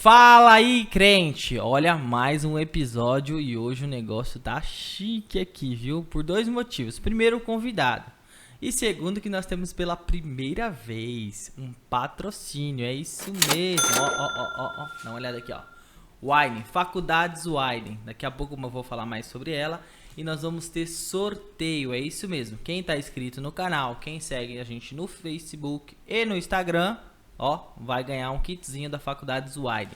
Fala aí, crente! Olha, mais um episódio e hoje o negócio tá chique aqui, viu? Por dois motivos. Primeiro, o convidado. E segundo, que nós temos pela primeira vez um patrocínio. É isso mesmo. Ó. Dá uma olhada aqui, ó. Wine, Faculdades Wine. Daqui a pouco eu vou falar mais sobre ela. E nós vamos ter sorteio, é isso mesmo. Quem tá inscrito no canal, quem segue a gente no Facebook e no Instagram, ó, vai ganhar um kitzinho da Faculdades Wine.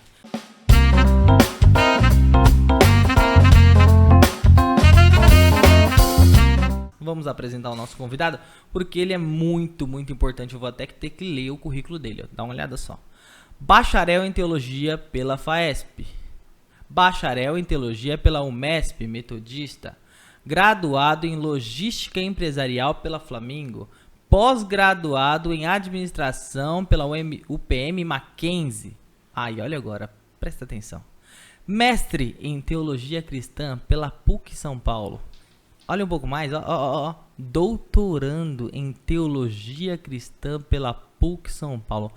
Vamos apresentar o nosso convidado, porque ele é muito importante. Eu vou até ter que ler o currículo dele, ó. Dá uma olhada só. Bacharel em Teologia pela FAESP. Bacharel em Teologia pela UMESP Metodista. Graduado em Logística Empresarial pela Flamingo. Pós-graduado em Administração pela UPM Mackenzie. Aí, olha agora, presta atenção. Mestre em Teologia Cristã pela PUC São Paulo. Olha um pouco mais, ó. Doutorando em Teologia Cristã pela PUC São Paulo.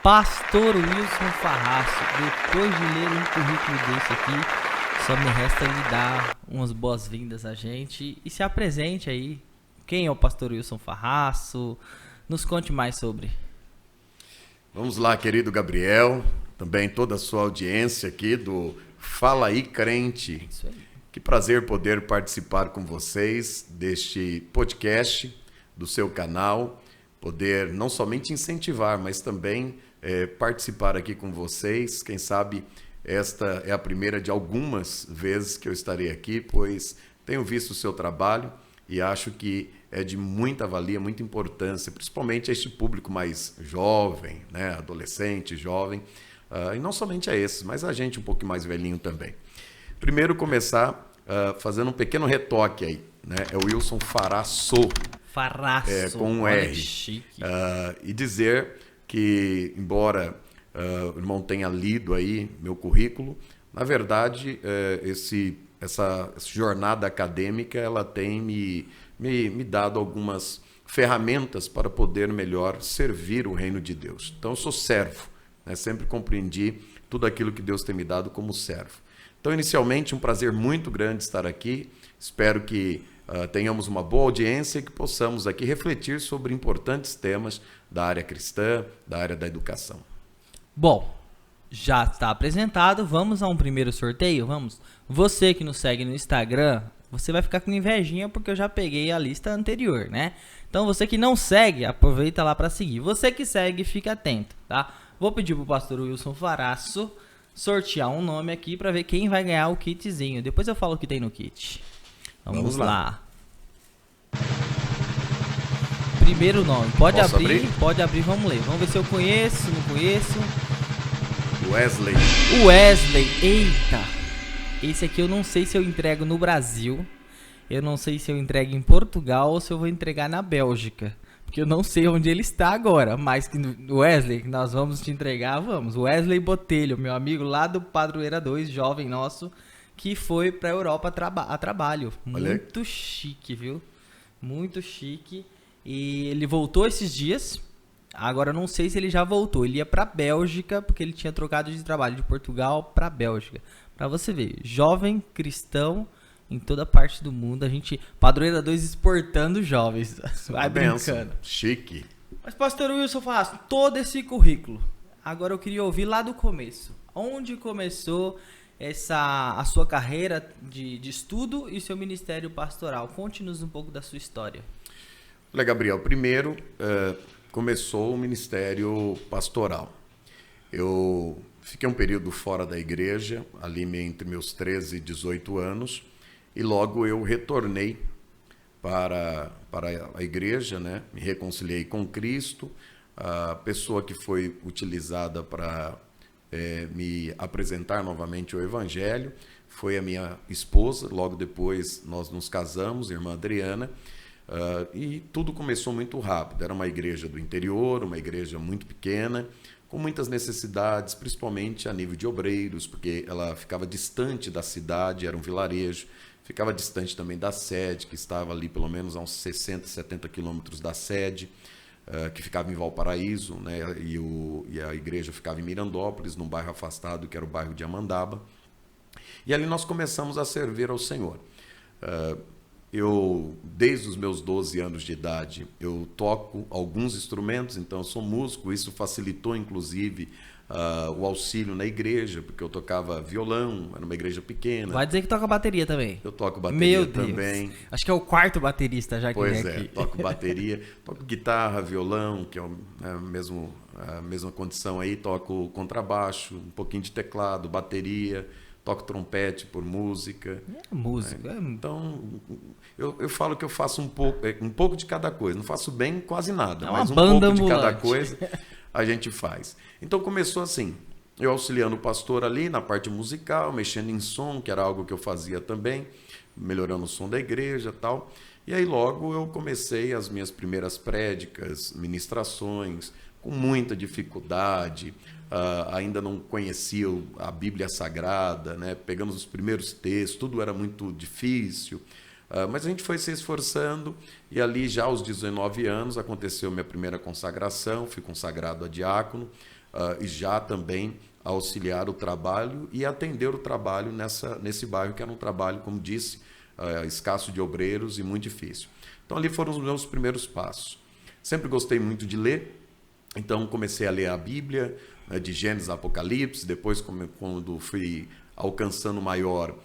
Pastor Wilson Farrasso. Depois de ler um currículo desse aqui, só me resta lhe dar umas boas-vindas a gente e se apresente aí. Quem é o pastor Wilson Farrasso? Nos conte mais sobre. Vamos lá, querido Gabriel, também toda a sua audiência aqui do Fala aí, Crente. Isso aí. Que prazer poder participar com vocês deste podcast, do seu canal, poder não somente incentivar, mas também participar aqui com vocês. Quem sabe esta é a primeira de algumas vezes que eu estarei aqui, pois tenho visto o seu trabalho e acho que é de muita valia, muita importância, principalmente a este público mais jovem, né, adolescente, jovem, e não somente a esses, mas a gente um pouco mais velhinho também. Primeiro começar fazendo um pequeno retoque aí, né? É o Wilson Farrasso, com um R. Chique. E dizer que, embora o irmão tenha lido aí meu currículo, na verdade, essa jornada acadêmica ela tem me dado algumas ferramentas para poder melhor servir o reino de Deus. Então, eu sou servo, né? Sempre compreendi tudo aquilo que Deus tem me dado como servo. Então, inicialmente, um prazer muito grande estar aqui. Espero que tenhamos uma boa audiência e que possamos aqui refletir sobre importantes temas da área cristã, da área da educação. Bom, já está apresentado, vamos a um primeiro sorteio? Vamos. Você que nos segue no Instagram, você vai ficar com invejinha porque eu já peguei a lista anterior, né? Então você que não segue, aproveita lá para seguir. Você que segue, fica atento, tá? Vou pedir pro pastor Wilson Farrasso sortear um nome aqui para ver quem vai ganhar o kitzinho. Depois eu falo o que tem no kit. Vamos lá. Primeiro nome. Pode abrir? Pode abrir, vamos ler. Vamos ver se eu conheço, não conheço. Wesley. Wesley, eita. Esse aqui eu não sei se eu entrego no Brasil. Eu não sei se eu entrego em Portugal ou se eu vou entregar na Bélgica. Porque eu não sei onde ele está agora. Mas Wesley, nós vamos te entregar, vamos. Wesley Botelho, meu amigo lá do Padroeira 2, jovem nosso, que foi pra Europa a trabalho. Muito chique, viu? Muito chique. E ele voltou esses dias. Agora eu não sei se ele já voltou. Ele ia pra Bélgica, porque ele tinha trocado de trabalho de Portugal pra Bélgica. Pra você ver, jovem cristão em toda parte do mundo. A gente, Padroeira 2 exportando jovens. Vai brincando. Chique. Mas pastor Wilson Farrasso, todo esse currículo. Agora eu queria ouvir lá do começo. Onde começou a sua carreira de estudo e seu ministério pastoral? Conte-nos um pouco da sua história. Olha, Gabriel, primeiro começou o ministério pastoral. Eu fiquei um período fora da igreja, ali entre meus 13 e 18 anos, e logo eu retornei para a igreja, né? Me reconciliei com Cristo. A pessoa que foi utilizada para me apresentar novamente o Evangelho foi a minha esposa. Logo depois nós nos casamos, irmã Adriana. E tudo começou muito rápido. Era uma igreja do interior, uma igreja muito pequena, com muitas necessidades, principalmente a nível de obreiros, porque ela ficava distante da cidade, era um vilarejo, ficava distante também da sede, que estava ali pelo menos a uns 60, 70 quilômetros da sede. que ficava em Valparaíso, né? E a igreja ficava em Mirandópolis, num bairro afastado, que era o bairro de Amandaba. E ali nós começamos a servir ao Senhor. Eu, desde os meus 12 anos de idade, eu toco alguns instrumentos, então eu sou músico, isso facilitou, inclusive, o auxílio na igreja, porque eu tocava violão, era uma igreja pequena. Vai dizer que toca bateria também. Eu toco bateria Meu Deus. também. Acho que é o quarto baterista já que Pois vem é, aqui. toco bateria, toco guitarra, violão, que é a mesma condição aí, toco contrabaixo, um pouquinho de teclado, bateria, toco trompete por música. Música. Então, eu falo que eu faço um pouco de cada coisa. Não faço bem quase nada, É uma mas um banda pouco de cada ambulante. coisa a gente faz. Então começou assim, eu auxiliando o pastor ali na parte musical, mexendo em som, que era algo que eu fazia também, melhorando o som da igreja e tal. E aí logo eu comecei as minhas primeiras prédicas, ministrações, com muita dificuldade, ainda não conhecia a Bíblia Sagrada, né? Pegamos os primeiros textos, tudo era muito difícil, mas a gente foi se esforçando e ali já aos 19 anos aconteceu minha primeira consagração, fui consagrado a diácono e já também a auxiliar o trabalho e atender o trabalho nesse bairro, que era um trabalho, como disse, escasso de obreiros e muito difícil. Então ali foram os meus primeiros passos. Sempre gostei muito de ler, então comecei a ler a Bíblia, de Gênesis a Apocalipse, depois quando fui alcançando maior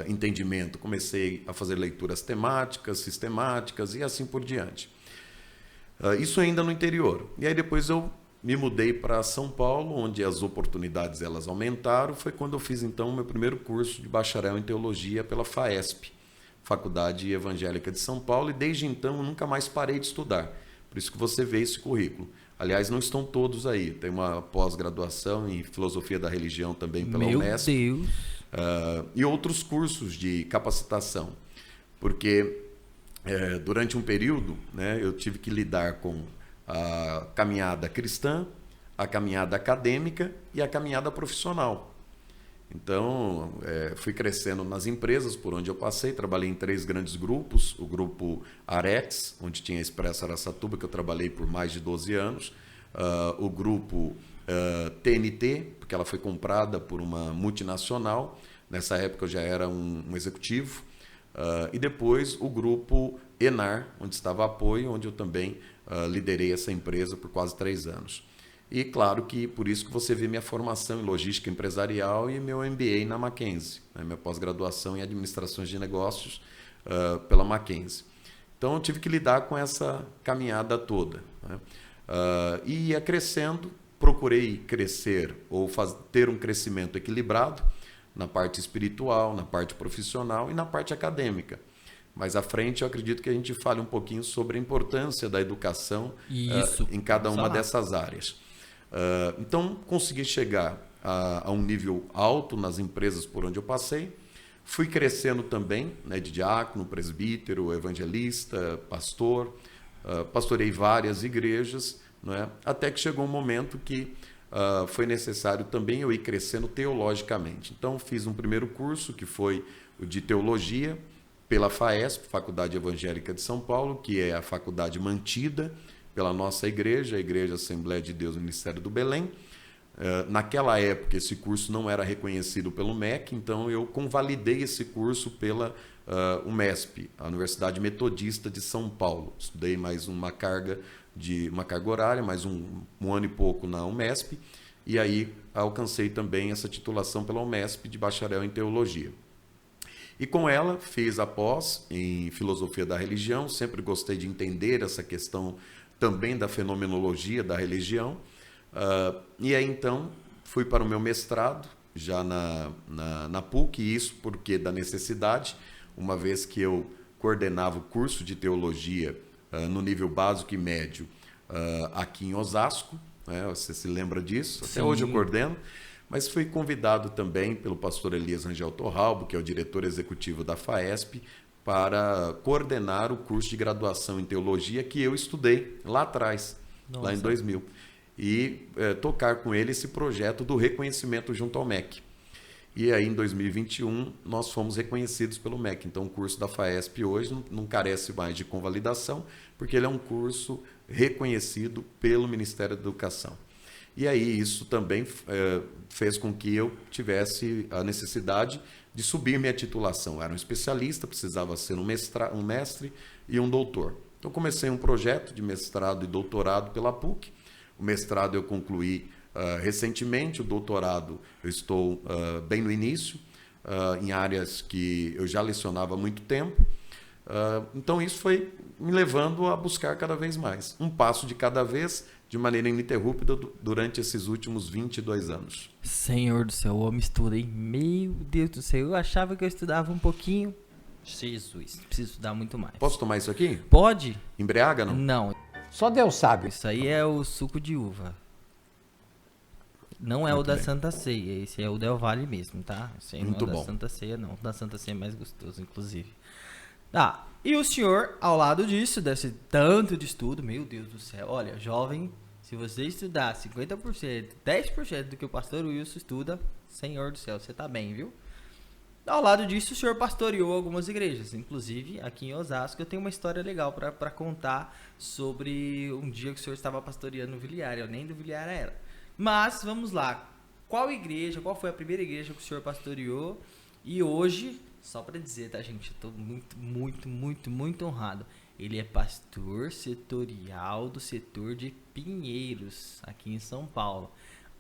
entendimento, comecei a fazer leituras temáticas, sistemáticas e assim por diante. Isso ainda no interior. E aí depois eu me mudei para São Paulo, onde as oportunidades elas aumentaram. Foi quando eu fiz então o meu primeiro curso de bacharel em teologia pela FAESP, Faculdade Evangélica de São Paulo, e desde então eu nunca mais parei de estudar. Por isso que você vê esse currículo. Aliás, não estão todos aí. Tem uma pós-graduação em Filosofia da Religião também pela Unesp. Meu Deus. E outros cursos de capacitação. Porque durante um período, né, eu tive que lidar com a caminhada cristã, a caminhada acadêmica e a caminhada profissional. Então, fui crescendo nas empresas por onde eu passei, trabalhei em 3 grandes grupos, o grupo Arex, onde tinha a Expresso Araçatuba, que eu trabalhei por mais de 12 anos, o grupo TNT, porque ela foi comprada por uma multinacional, nessa época eu já era um executivo, e depois o grupo Enar, onde estava Apoio, onde eu também liderei essa empresa por quase 3 anos. E claro que por isso que você vê minha formação em logística empresarial e meu MBA na Mackenzie, né? Minha pós-graduação em administrações de negócios pela Mackenzie. Então eu tive que lidar com essa caminhada toda, né? E ia crescendo, procurei crescer ou ter um crescimento equilibrado na parte espiritual, na parte profissional e na parte acadêmica. Mais à frente, eu acredito que a gente fale um pouquinho sobre a importância da educação em cada uma dessas áreas. Então, consegui chegar a um nível alto nas empresas por onde eu passei. Fui crescendo também, né, de diácono, presbítero, evangelista, pastor. Pastorei várias igrejas, né, até que chegou um momento que foi necessário também eu ir crescendo teologicamente. Então, fiz um primeiro curso, que foi o de teologia, pela FAESP, Faculdade Evangélica de São Paulo, que é a faculdade mantida pela nossa igreja, a Igreja Assembleia de Deus, Ministério do Belém. Naquela época, esse curso não era reconhecido pelo MEC, então eu convalidei esse curso pela UMESP, a Universidade Metodista de São Paulo. Estudei mais uma carga horária, mais um ano e pouco na UMESP, e aí alcancei também essa titulação pela UMESP de bacharel em teologia. E com ela fiz a pós em filosofia da religião, sempre gostei de entender essa questão também da fenomenologia da religião. E aí então fui para o meu mestrado, já na PUC, e isso porque da necessidade, uma vez que eu coordenava o curso de teologia no nível básico e médio aqui em Osasco, né? Você se lembra disso? Até hoje eu coordeno. Mas fui convidado também pelo pastor Elias Rangel Torralbo, que é o diretor executivo da FAESP, para coordenar o curso de graduação em teologia que eu estudei lá atrás, lá em 2000. E tocar com ele esse projeto do reconhecimento junto ao MEC. E aí, em 2021, nós fomos reconhecidos pelo MEC. Então, o curso da FAESP hoje não carece mais de convalidação, porque ele é um curso reconhecido pelo Ministério da Educação. E aí isso também fez com que eu tivesse a necessidade de subir minha titulação. Eu era um especialista, precisava ser um mestre e um doutor. Então comecei um projeto de mestrado e doutorado pela PUC. O mestrado eu concluí recentemente, o doutorado eu estou bem no início, em áreas que eu já lecionava há muito tempo. Então isso foi me levando a buscar cada vez mais, um passo de cada vez, de maneira ininterrupta durante esses últimos 22 anos. Senhor do céu, o homem estuda, hein? Meu Deus do céu, eu achava que eu estudava um pouquinho. Jesus, preciso estudar muito mais. Posso tomar isso aqui? Pode? Embriaga, não? Não. Só Deus sabe. Isso aí é o suco de uva. Não é Muito o da bem. Santa Ceia, esse é o Del Valle mesmo, tá? Esse aí Muito não é o bom. da Santa Ceia, não. O da Santa Ceia é mais gostoso, inclusive. Ah, e o senhor, ao lado disso, desse tanto de estudo, meu Deus do céu, olha, jovem, se você estudar 50%, 10% do que o pastor Wilson estuda, Senhor do céu, você tá bem, viu? Ao lado disso, o senhor pastoreou algumas igrejas, inclusive aqui em Osasco. Eu tenho uma história legal para contar sobre um dia que o senhor estava pastoreando no Viliária. Eu nem do Viliária era. Mas, vamos lá. Qual igreja, qual foi a primeira igreja que o senhor pastoreou? E hoje, só para dizer, tá, gente? Eu tô muito honrado. Ele é pastor setorial do setor de Pinheiros, aqui em São Paulo.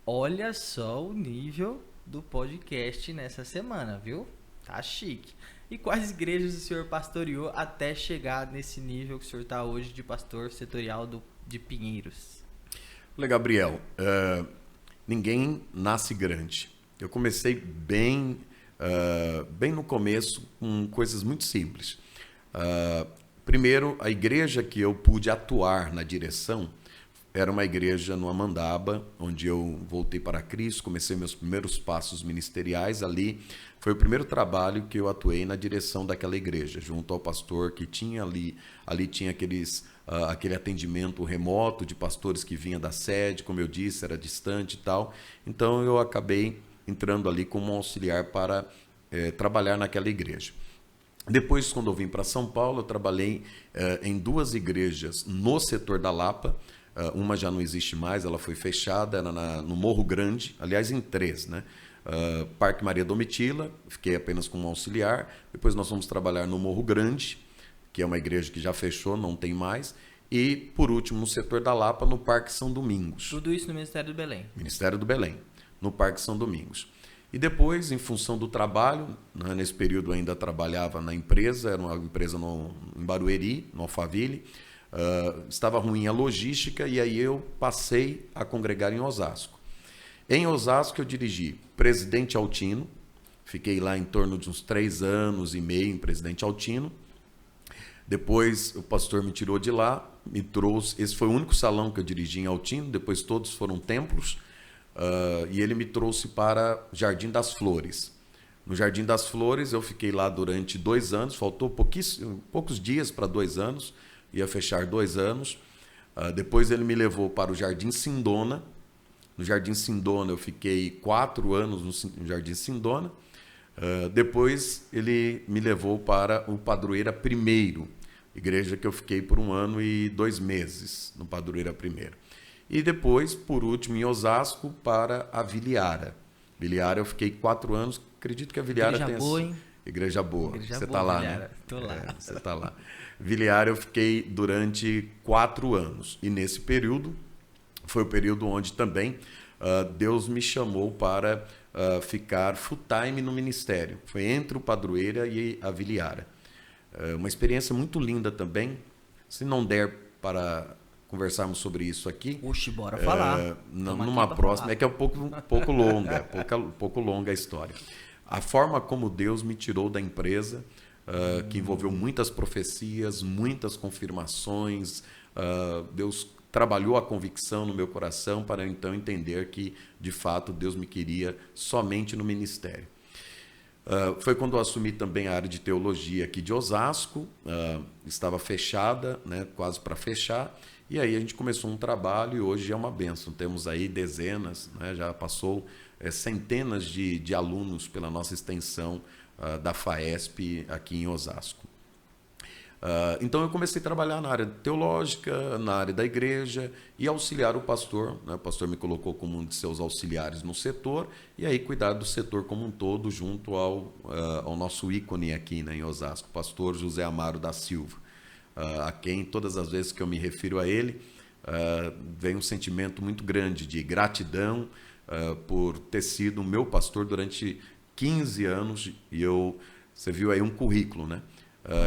Olha só o nível do podcast nessa semana, viu? Tá chique. E quais igrejas o senhor pastoreou até chegar nesse nível que o senhor tá hoje de pastor setorial de Pinheiros? Olha, Gabriel, ninguém nasce grande. Eu comecei bem no começo com coisas muito simples. Primeiro, a igreja que eu pude atuar na direção era uma igreja no Amandaba, onde eu voltei para Cristo, comecei meus primeiros passos ministeriais ali. Foi o primeiro trabalho que eu atuei na direção daquela igreja, junto ao pastor que tinha ali. Ali tinha aquele atendimento remoto de pastores que vinham da sede, como eu disse, era distante e tal. Então eu acabei entrando ali como auxiliar para trabalhar naquela igreja. Depois, quando eu vim para São Paulo, eu trabalhei em duas igrejas no setor da Lapa. Uma já não existe mais, ela foi fechada, era no Morro Grande, aliás, em três, né? Parque Maria Domitila, fiquei apenas como auxiliar. Depois nós fomos trabalhar no Morro Grande, que é uma igreja que já fechou, não tem mais. E, por último, no setor da Lapa, no Parque São Domingos. Tudo isso no Ministério do Belém. Ministério do Belém, no Parque São Domingos. E depois, em função do trabalho, né, nesse período eu ainda trabalhava na empresa, era uma empresa em Barueri, no Alphaville. Estava ruim a logística e aí eu passei a congregar em Osasco. Em Osasco eu dirigi Presidente Altino, fiquei lá em torno de uns 3 anos e meio em Presidente Altino. Depois o pastor me tirou de lá, me trouxe, esse foi o único salão que eu dirigi em Altino, depois todos foram templos, e ele me trouxe para Jardim das Flores. No Jardim das Flores eu fiquei lá durante 2 anos, faltou poucos dias para 2 anos, ia fechar 2 anos. Depois ele me levou para o Jardim Sindona. No Jardim Sindona eu fiquei 4 anos no Jardim Sindona. Depois ele me levou para o Padroeira I, igreja que eu fiquei por 1 ano e 2 meses no Padroeira I. E depois, por último, em Osasco, para a Viliara. Viliara eu fiquei 4 anos, acredito que a Viliara Igreja boa, hein? Igreja boa. Igreja Você boa, está lá, Viliara. né? Tô lá. Você está lá. Viliara eu fiquei durante 4 anos. E nesse período, foi o período onde também Deus me chamou para ficar full time no ministério. Foi entre o Padroeira e a Viliara. Uma experiência muito linda também. Se não der para conversarmos sobre isso aqui. Oxe, bora falar. Numa próxima, falar. É que é um pouco longa, pouco longa a história. A forma como Deus me tirou da empresa, que envolveu muitas profecias, muitas confirmações, Deus trabalhou a convicção no meu coração para então entender que, de fato, Deus me queria somente no ministério. Foi quando eu assumi também a área de teologia aqui de Osasco, estava fechada, né, quase para fechar, e aí a gente começou um trabalho e hoje é uma bênção. Temos aí dezenas, né, já passou centenas de alunos pela nossa extensão da FAESP aqui em Osasco. Então eu comecei a trabalhar na área teológica, na área da igreja e auxiliar o pastor, né? O pastor me colocou como um de seus auxiliares no setor e aí cuidar do setor como um todo junto ao nosso ícone aqui, né, em Osasco, o pastor José Amaro da Silva, a quem todas as vezes que eu me refiro a ele, vem um sentimento muito grande de gratidão por ter sido o meu pastor durante 15 anos e você viu aí um currículo, né?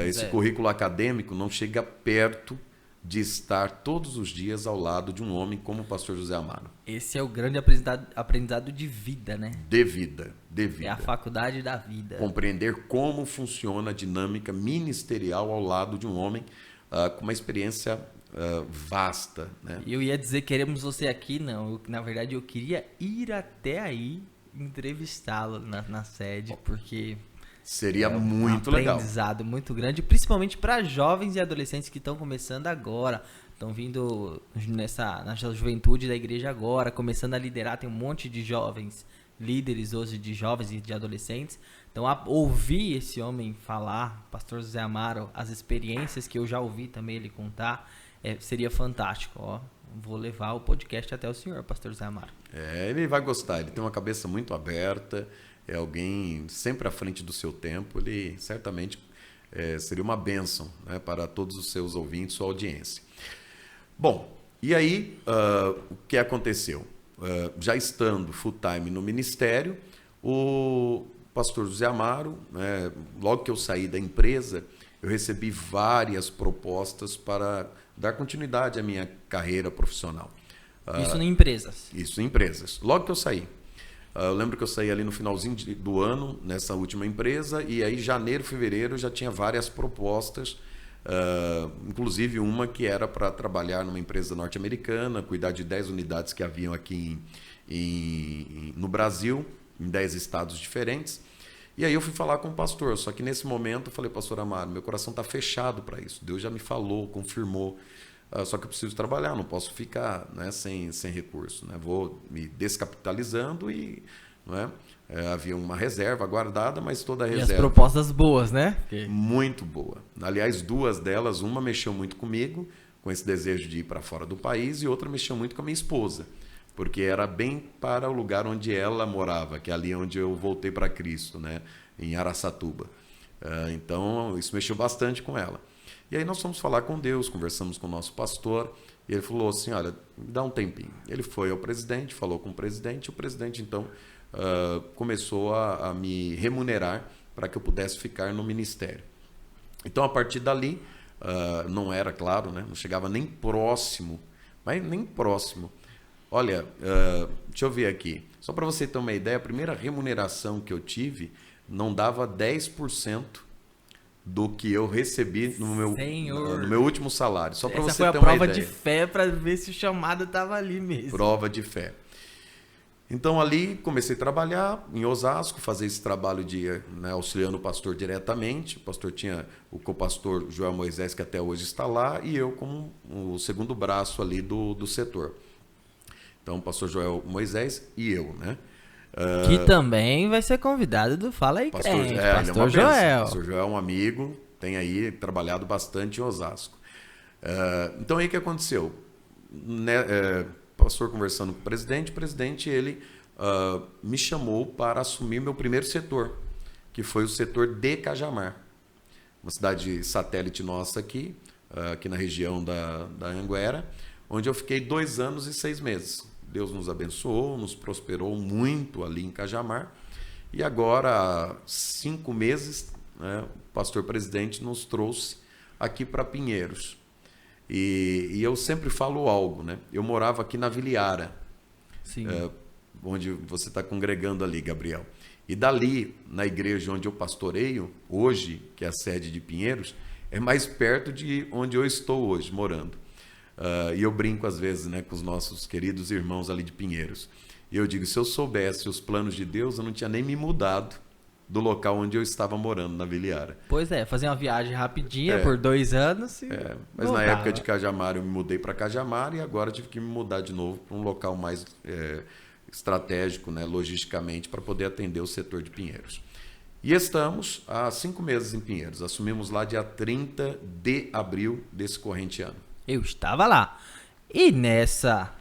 Esse currículo acadêmico não chega perto de estar todos os dias ao lado de um homem como o pastor José Amaro. Esse é o grande aprendizado de vida, né? De vida. É a faculdade da vida. Compreender como funciona a dinâmica ministerial ao lado de um homem com uma experiência vasta, né? Eu ia dizer, queremos você aqui, não. Na verdade, eu queria ir até aí entrevistá-lo na sede, porque... Seria muito legal. Um aprendizado muito grande, principalmente para jovens e adolescentes que estão começando agora, estão vindo na juventude da igreja agora, começando a liderar. Tem um monte de jovens líderes hoje, de jovens e de adolescentes. Então, ouvir esse homem falar, pastor José Amaro, as experiências que eu já ouvi também ele contar, seria fantástico. Vou levar o podcast até o senhor, pastor José Amaro. Ele vai gostar, ele tem uma cabeça muito aberta, é alguém sempre à frente do seu tempo, ele certamente seria uma bênção, né, para todos os seus ouvintes, sua audiência. Bom, e aí o que aconteceu? Já estando full time no ministério, o pastor José Amaro, né, logo que eu saí da empresa, eu recebi várias propostas para dar continuidade à minha carreira profissional. Isso em empresas? Isso em empresas. Logo que eu saí. Eu lembro que eu saí ali no finalzinho do ano, nessa última empresa, e aí janeiro, fevereiro, já tinha várias propostas, inclusive uma que era para trabalhar numa empresa norte-americana, cuidar de 10 unidades que haviam aqui no Brasil, em 10 estados diferentes. E aí eu fui falar com o pastor, só que nesse momento eu falei, pastor Amaro, meu coração está fechado para isso, Deus já me falou, confirmou, só que eu preciso trabalhar, não posso ficar, né, sem recurso, né? Vou me descapitalizando e, não é? Havia uma reserva guardada, mas toda a reserva... E as propostas boas, né? Muito boa. Aliás, 2 delas, uma mexeu muito comigo, com esse desejo de ir para fora do país, e outra mexeu muito com a minha esposa, porque era bem para o lugar onde ela morava, que é ali onde eu voltei para Cristo, né? Em Araçatuba. Então, isso mexeu bastante com ela. E aí nós fomos falar com Deus, conversamos com o nosso pastor, e ele falou assim, olha, me dá um tempinho. Ele foi ao presidente, falou com o presidente, e o presidente, então, começou a me remunerar para que eu pudesse ficar no ministério. Então, a partir dali, não era, claro, né, não chegava nem próximo, mas nem próximo. Olha, deixa eu ver aqui, só para você ter uma ideia, a primeira remuneração que eu tive não dava 10% do que eu recebi no meu último salário. Só para você ter uma ideia. Essa foi a prova de fé para ver se o chamado estava ali mesmo. Prova de fé. Então ali comecei a trabalhar em Osasco, fazer esse trabalho de, né, auxiliando o pastor diretamente. O pastor tinha o co-pastor Joel Moisés, que até hoje está lá, e eu como o segundo braço ali do setor. Então o pastor Joel Moisés e eu, né? Que também vai ser convidado do Fala aí, pastor, Crente, ele é pastor Joel. O pastor Joel é um amigo, tem aí trabalhado bastante em Osasco. Então aí o que aconteceu? Pastor conversando com o presidente ele me chamou para assumir meu primeiro setor, que foi o setor de Cajamar, uma cidade satélite nossa aqui na região da Anguera, onde eu fiquei 2 anos e 6 meses. Deus nos abençoou, nos prosperou muito ali em Cajamar. E agora, há 5 meses, né, o pastor presidente nos trouxe aqui para Pinheiros. E eu sempre falo algo, né? Eu morava aqui na Vila Iara, onde você está congregando ali, Gabriel. E dali, na igreja onde eu pastoreio, hoje, que é a sede de Pinheiros, é mais perto de onde eu estou hoje, morando. E eu brinco às vezes, né, com os nossos queridos irmãos ali de Pinheiros. E eu digo, se eu soubesse os planos de Deus, eu não tinha nem me mudado do local onde eu estava morando, na Vila Iara. Pois é, fazer uma viagem rapidinha por 2 anos. Mas na época de Cajamar eu me mudei para Cajamar e agora tive que me mudar de novo para um local mais estratégico, né, logisticamente, para poder atender o setor de Pinheiros. E estamos há 5 meses em Pinheiros. Assumimos lá dia 30 de abril desse corrente ano. Eu estava lá. E nessa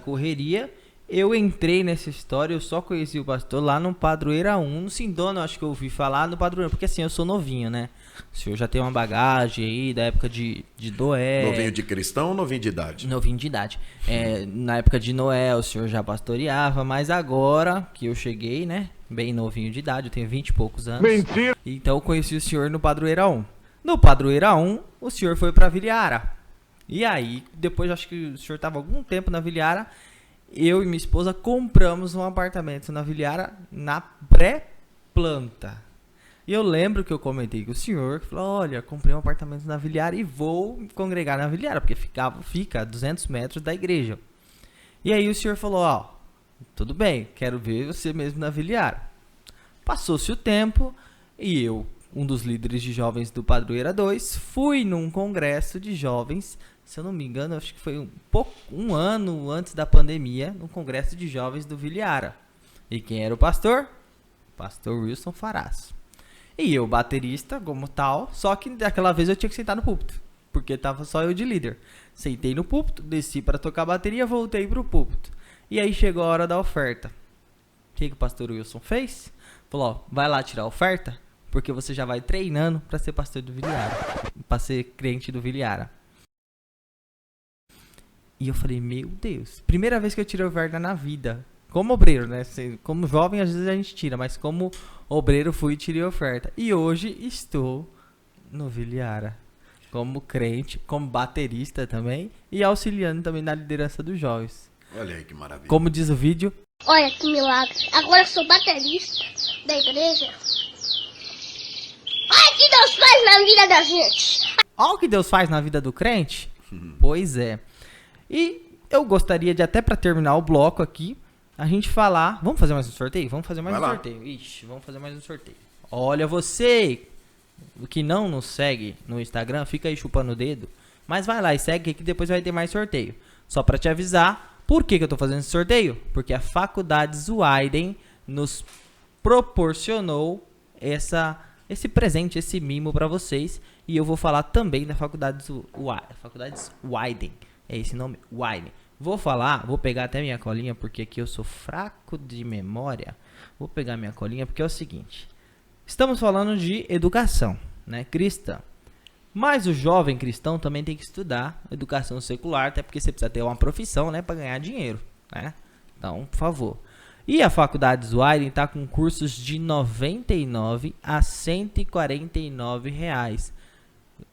correria, eu entrei nessa história, eu só conheci o pastor lá no Padroeira 1. No Sindona, eu acho que eu ouvi falar no Padroeira, porque assim, eu sou novinho, né? O senhor já tem uma bagagem aí da época de Noé. Novinho de cristão ou novinho de idade? Novinho de idade. Na época de Noé, o senhor já pastoreava, mas agora que eu cheguei, né? Bem novinho de idade, eu tenho 20 e poucos anos. Mentira! Então eu conheci o senhor no Padroeira 1. No Padroeira 1, o senhor foi pra Viliara. E aí, depois acho que o senhor estava algum tempo na Viliara, eu e minha esposa compramos um apartamento na Viliara na pré-planta. E eu lembro que eu comentei com o senhor, que falou, olha, comprei um apartamento na Viliara e vou congregar na Viliara, porque fica a 200 metros da igreja. E aí o senhor falou, ó, tudo bem, quero ver você mesmo na Viliara. Passou-se o tempo e eu, um dos líderes de jovens do Padroeira 2, fui num congresso de jovens, se eu não me engano, acho que foi um ano antes da pandemia, no congresso de jovens do Viliara. E quem era o pastor? Pastor Wilson Faraço. E eu, baterista, como tal, só que daquela vez eu tinha que sentar no púlpito, porque tava só eu de líder. Sentei no púlpito, desci para tocar bateria, voltei pro púlpito. E aí chegou a hora da oferta. O que o pastor Wilson fez? Falou, ó, vai lá tirar a oferta, porque você já vai treinando para ser pastor do Viliara, para ser crente do Viliara. E eu falei, meu Deus, primeira vez que eu tirei oferta na vida. Como obreiro, né? Como jovem, às vezes a gente tira, mas como obreiro fui e tirei oferta. E hoje estou no Viliara, como crente, como baterista também, e auxiliando também na liderança dos jovens. Olha aí que maravilha. Como diz o vídeo, Olha que milagre. Agora eu sou baterista da igreja. Olha o que Deus faz na vida da gente. olha o que Deus faz na vida do crente. Pois é. E eu gostaria de, até para terminar o bloco aqui, a gente falar... Vamos fazer mais um sorteio? Vamos fazer mais Vai um lá. sorteio. Ixi, vamos fazer mais um sorteio. Olha, você que não nos segue no Instagram, fica aí chupando o dedo. Mas vai lá e segue que depois vai ter mais sorteio. Só para te avisar, por que eu tô fazendo esse sorteio? Porque a Faculdade Zweiden nos proporcionou esse presente, esse mimo para vocês. E eu vou falar também da Faculdade Zweiden. É esse nome? Zweiden. Vou pegar até minha colinha, porque aqui eu sou fraco de memória. Vou pegar minha colinha, porque é o seguinte. Estamos falando de educação, né, cristã. Mas o jovem cristão também tem que estudar educação secular, até porque você precisa ter uma profissão, né, para ganhar dinheiro, né? Então, por favor. E a Faculdade Zweiden está com cursos de R$ 99 a R$ 149 reais.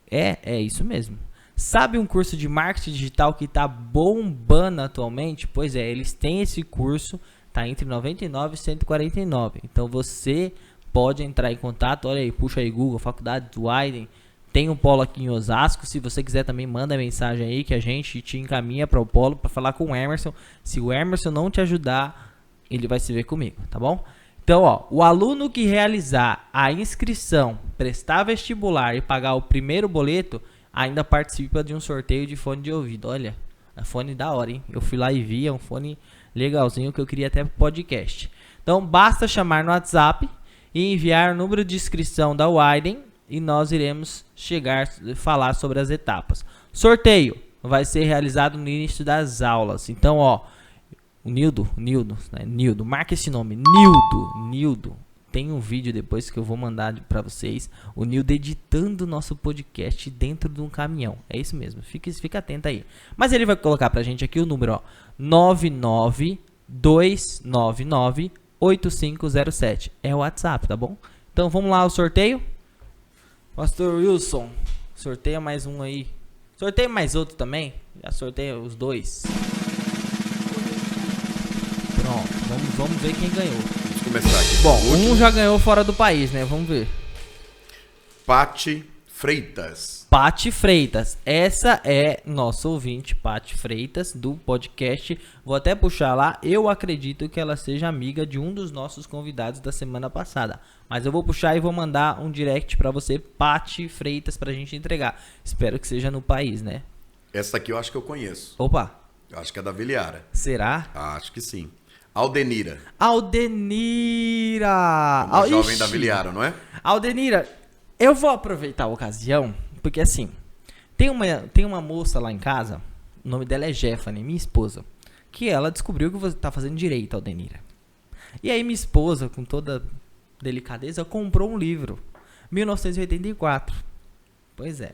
É isso mesmo. Sabe um curso de marketing digital que está bombando atualmente? Pois é, eles têm esse curso, está entre 99 e 149. Então você pode entrar em contato, olha aí, puxa aí Google, Faculdade Zweiden. Tem um polo aqui em Osasco, se você quiser também manda mensagem aí que a gente te encaminha para o polo para falar com o Emerson. Se o Emerson não te ajudar, ele vai se ver comigo, tá bom? Então, ó, o aluno que realizar a inscrição, prestar vestibular e pagar o primeiro boleto, ainda participa de um sorteio de fone de ouvido. Olha, é fone da hora, hein? Eu fui lá e vi, é um fone legalzinho que eu queria até pro podcast. Então, basta chamar no WhatsApp e enviar o número de inscrição da Zweiden e nós iremos falar sobre as etapas. Sorteio vai ser realizado no início das aulas. Então, ó, o Nildo, marca esse nome, Nildo. Tem um vídeo depois que eu vou mandar para vocês. O Nildo editando o nosso podcast dentro de um caminhão. É isso mesmo, fica atento aí. Mas ele vai colocar pra gente aqui o número, ó, 992998507. É o WhatsApp, tá bom? Então vamos lá, o sorteio. Pastor Wilson, sorteia mais um aí. Sorteia mais outro também. Já sorteia os dois. Pronto, vamos ver quem ganhou. Vamos começar aqui. Bom, um já ganhou fora do país, né? Vamos ver. Pati Freitas. Pati Freitas. Essa é nossa ouvinte, Pati Freitas, do podcast. Vou até puxar lá. Eu acredito que ela seja amiga de um dos nossos convidados da semana passada. Mas eu vou puxar e vou mandar um direct pra você, Pati Freitas, pra gente entregar. Espero que seja no país, né? Essa aqui eu acho que eu conheço. Opa, Eu acho que é da Viliara. será? Acho que sim. Aldenira. Aldenira! Uma jovem Ixi. da Viliara, não é? Aldenira, eu vou aproveitar a ocasião, porque assim, tem uma moça lá em casa, o nome dela é Jéfane, minha esposa, que ela descobriu que você tá fazendo direito, Aldenira. E aí minha esposa, com toda delicadeza, comprou um livro, 1984. Pois é.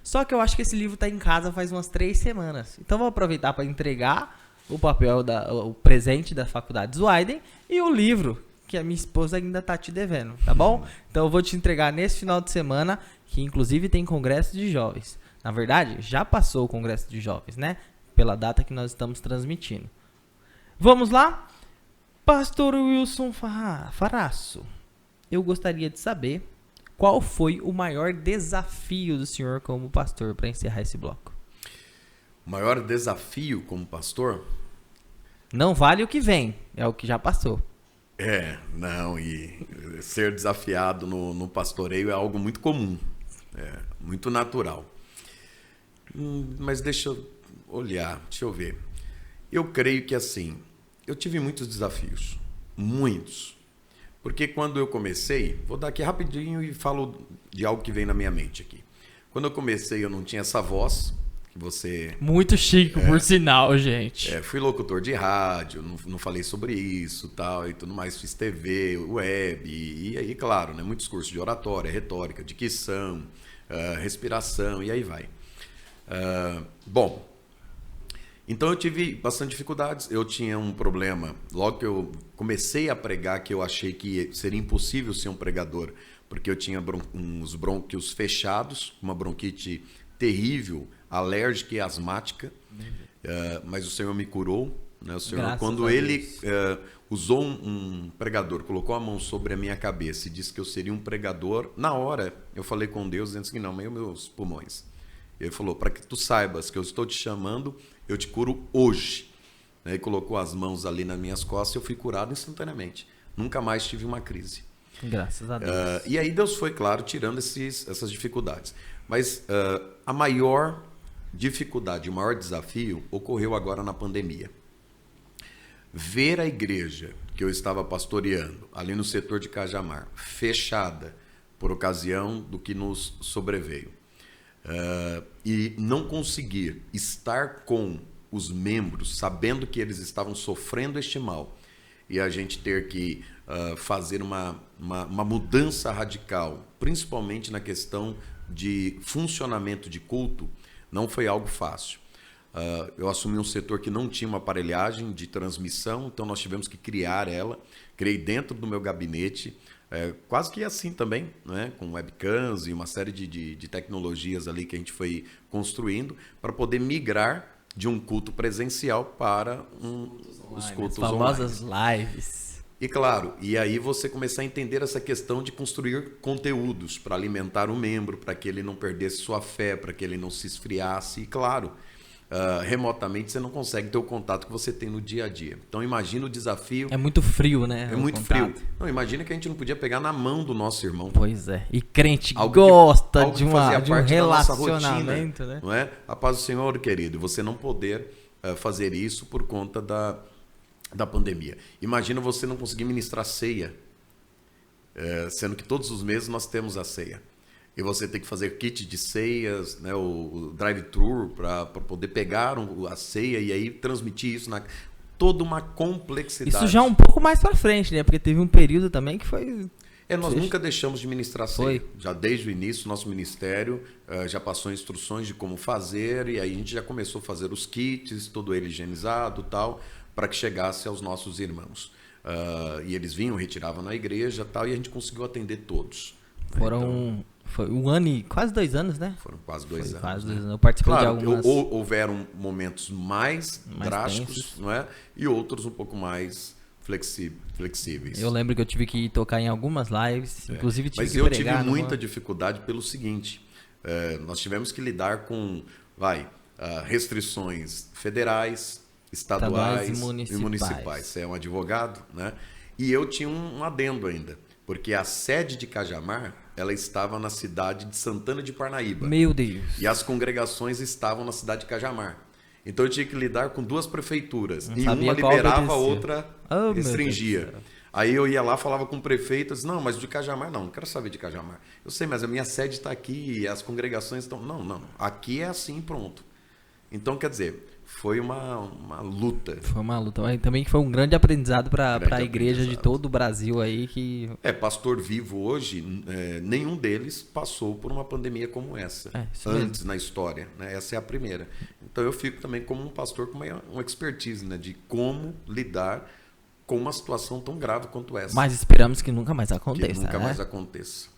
Só que eu acho que esse livro tá em casa faz umas 3 semanas. Então vou aproveitar para entregar o papel, o presente da Faculdade Zweiden e o livro que a minha esposa ainda tá te devendo, tá bom? Então eu vou te entregar nesse final de semana, que inclusive tem congresso de jovens. Na verdade, já passou o congresso de jovens, né? Pela data que nós estamos transmitindo. Vamos lá? Pastor Wilson Faraço, eu gostaria de saber qual foi o maior desafio do senhor como pastor para encerrar esse bloco. O maior desafio como pastor? Não vale o que vem, é o que já passou. Não, e ser desafiado no pastoreio é algo muito comum, muito natural. Mas deixa eu olhar, deixa eu ver. Eu creio que assim, eu tive muitos desafios, muitos. Porque quando eu comecei, vou dar aqui rapidinho e falo de algo que vem na minha mente aqui. Quando eu comecei, eu não tinha essa voz que você... Muito chique, por sinal, gente. Fui locutor de rádio, não falei sobre isso tal, e tudo mais, fiz TV, web, e aí, claro, né, muitos cursos de oratória, retórica, dicção, respiração, e aí vai. Bom, então eu tive bastante dificuldades, eu tinha um problema, logo que eu comecei a pregar, que eu achei que seria impossível ser um pregador, porque eu tinha uns brônquios fechados, uma bronquite terrível, alérgica e asmática, mas o Senhor me curou, né? O Senhor, Graças quando a Ele Deus. usou um pregador, colocou a mão sobre a minha cabeça e disse que eu seria um pregador, na hora eu falei com Deus, dizendo assim, não, mas meus pulmões. Ele falou, para que tu saibas que eu estou te chamando, eu te curo hoje. Ele colocou as mãos ali nas minhas costas e eu fui curado instantaneamente. Nunca mais tive uma crise. Graças a Deus. E aí Deus foi, claro, tirando essas dificuldades. Mas a maior dificuldade, o maior desafio ocorreu agora na pandemia. Ver a igreja que eu estava pastoreando, ali no setor de Cajamar, fechada por ocasião do que nos sobreveio. E não conseguir estar com os membros, sabendo que eles estavam sofrendo este mal, e a gente ter que fazer uma mudança radical, principalmente na questão de funcionamento de culto, não foi algo fácil. Eu assumi um setor que não tinha uma aparelhagem de transmissão, então nós tivemos que criar ela. Criei dentro do meu gabinete, quase que assim também, né? Com webcams e uma série de tecnologias ali que a gente foi construindo para poder migrar de um culto presencial para os cultos As famosas online. lives. E claro, e aí você começar a entender essa questão de construir conteúdos para alimentar o membro, para que ele não perdesse sua fé, para que ele não se esfriasse. E claro, remotamente você não consegue ter o contato que você tem no dia a dia. Então imagina o desafio. É muito frio, né? É muito frio. Não, imagina que a gente não podia pegar na mão do nosso irmão. Pois é. E crente Algo gosta algo de que fazia um parte da nossa relacionamento, rotina, né? não é? A paz do Senhor, querido, você não poder fazer isso por conta da pandemia. Imagina você não conseguir ministrar ceia, sendo que todos os meses nós temos a ceia. E você tem que fazer kit de ceias, né, o drive-thru para poder pegar a ceia e aí transmitir isso toda uma complexidade. Isso já um pouco mais pra frente, né? Porque teve um período também que foi... Nós nunca deixamos de ministrar ceia. Foi. Já desde o início, nosso ministério já passou instruções de como fazer, e aí a gente já começou a fazer os kits, todo ele higienizado e tal, para que chegasse aos nossos irmãos. E eles vinham, retiravam na igreja tal, e a gente conseguiu atender todos. Foi um ano e quase 2 anos, né? Foram quase 2 anos. Quase 2 né? anos. Eu participei Claro, de algumas... houveram momentos mais drásticos, tensos. não é? E outros um pouco mais flexíveis. Eu lembro que eu tive que tocar em algumas lives, inclusive tive Mas que eu pregar tive muita dificuldade pelo seguinte, nós tivemos que lidar com restrições federais, estaduais e municipais. Você é um advogado, né? E eu tinha um adendo ainda, porque a sede de Cajamar, ela estava na cidade de Santana de Parnaíba. Meu Deus. E as congregações estavam na cidade de Cajamar. Então eu tinha que lidar com 2 prefeituras. Não E sabia uma qual liberava, a obedecer. outra Oh, meu restringia. Deus do céu. Aí eu ia lá, falava com o prefeito, eu disse, não, mas de Cajamar não quero saber de Cajamar. Eu sei, mas a minha sede está aqui, as congregações estão... Não, aqui é assim, pronto. Então, quer dizer, foi uma luta. Foi uma luta, mas também foi um grande aprendizado para a igreja de aprendizado. todo o Brasil aí que... Pastor vivo hoje, nenhum deles passou por uma pandemia como essa, isso antes mesmo. na história, né? Essa é a primeira. Então eu fico também como um pastor com uma expertise, né? De como lidar com uma situação tão grave quanto essa. Mas esperamos que nunca mais aconteça, que nunca né? mais aconteça.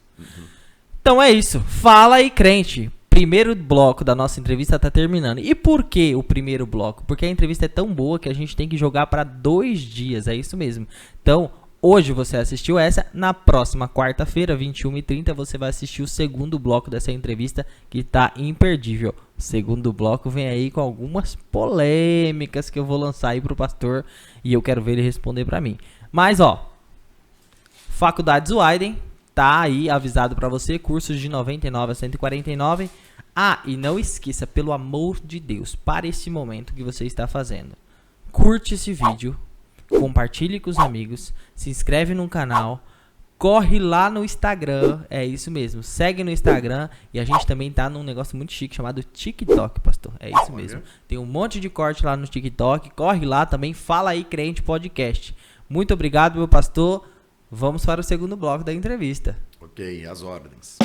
Então é isso. Fala aí, crente. Primeiro bloco da nossa entrevista tá terminando. E por que o primeiro bloco? Porque a entrevista é tão boa que a gente tem que jogar para 2 dias. É isso mesmo. Então, hoje você assistiu essa. Na próxima quarta-feira, 21h30, você vai assistir o segundo bloco dessa entrevista que tá imperdível. O segundo bloco vem aí com algumas polêmicas que eu vou lançar aí pro pastor e eu quero ver ele responder para mim. Mas, ó, Faculdades Widen tá aí avisado para você, cursos de 99 a 149. E não esqueça, pelo amor de Deus, para esse momento que você está fazendo, curte esse vídeo, compartilhe com os amigos, se inscreve no canal, corre lá no Instagram, é isso mesmo, segue no Instagram, e a gente também tá num negócio muito chique chamado TikTok, pastor, é isso mesmo, tem um monte de corte lá no TikTok, corre lá também, Fala aí Crente Podcast. Muito obrigado, meu pastor, vamos para o segundo bloco da entrevista. Ok, as ordens.